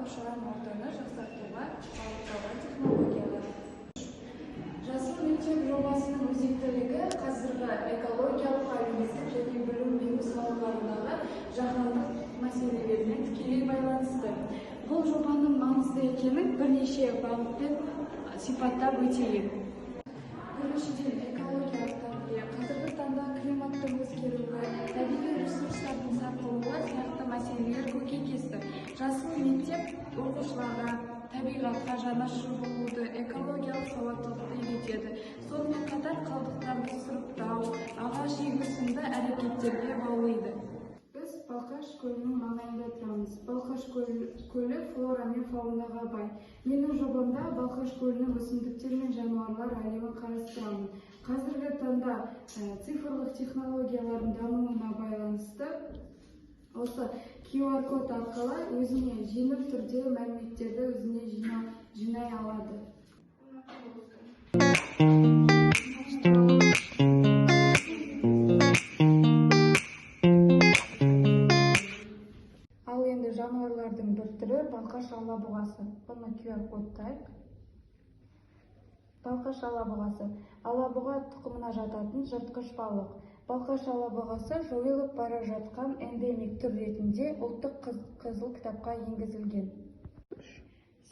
қоршаған ортаны жақсартуға бағытталған технологиялар. Жасыл мектеп жобасының өзектілігі қазіргі экологиялық, әлеуметтік және білім беру салаларындағы жаһандық мәселелермен тікелей байланысты. Бұл жобаның маңызды екенін бірнеше бағытпен сипаттап өтейік. Біріншіден, экологиялық тәрбие. Қазіргі таңда климаттың өзгеруі, табиғи ресурстардың сарқылуы сияқты мәселелер көкейкесті. Жасыл мектеп оқушыларға табиғатқа жанашыр болуды, экологиялық сауаттылықты үйретеді. Сонымен қатар қалдықтарды сұрыптау, ағаш егу сынды әрекеттерге баулиды. Біз Балқаш көлінің маңайында тұрамыз. Балқаш көлі флора мен фаунаға бай. Менің жобамда Балқаш көлінің өсімдіктер мен жануарлар әлемін қарастырамын. Қазіргі таңда цифрлық технологиялардың дамуына байланысты осы QR код арқылы өзіне жеңіл түрде мәліметтерді өзіне жинай алады. Ал енді жануарлардың бір түрі балқаш алабұғасы. Бұны QR кодтайық. Балқаш алабұғасы. Алабұға тұқымына жататын жыртқыш балық. Балқаш алабұғасы жойылып бара жатқан эндемик түр ретінде ұлттық қызыл кітапқа енгізілген.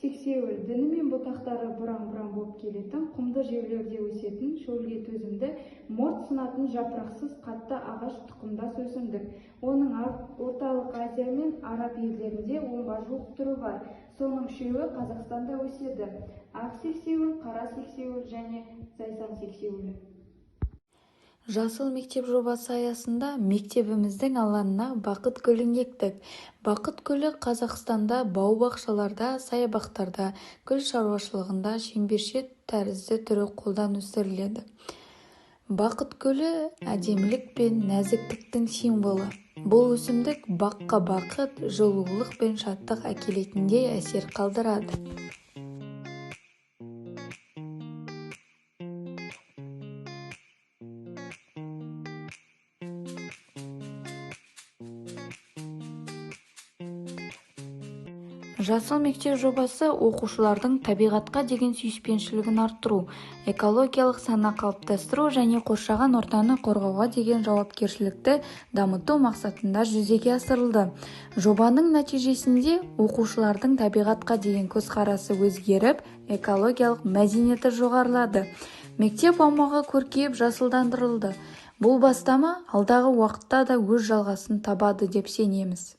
Сексеуіл діні мен бұтақтары бұраң-бұраң болып келетін, құмды жерлерде өсетін, шөлге төзімді, морт сынатын жапырақсыз қатты ағаш тұқымдас өсімдік. Оның орталық Азия мен Араб елдерінде 10-ға жуық түрі бар. Соның 3-і Қазақстанда өседі. Ақ сексеуіл, қара сексеуіл және зайсан сексеуілі. Жасыл мектеп жобасы аясында мектебіміздің алаңына бақыт гүлін ектік. Бақыт гүлі Қазақстанда бау-бақшаларда, саябақтарда, гүл шаруашылығында шеңбершек тәрізді түрі қолдан өсіріледі. Бақыт гүлі әдемілік пен нәзіктіктің символы. Бұл өсімдік баққа бақыт, жылулық пен шаттық әкелетіндей әсер қалдырады. Жасыл мектеп жобасы оқушылардың табиғатқа деген сүйіспеншілігін арттыру, экологиялық сана қалыптастыру және қоршаған ортаны қорғауға деген жауапкершілікті дамыту мақсатында жүзеге асырылды. Жобаның нәтижесінде оқушылардың табиғатқа деген көзқарасы өзгеріп, экологиялық мәдениеті жоғарылады. Мектеп аумағы көркейіп жасылдандырылды. Бұл бастама алдағы уақытта да өз жалғасын табады деп сенеміз.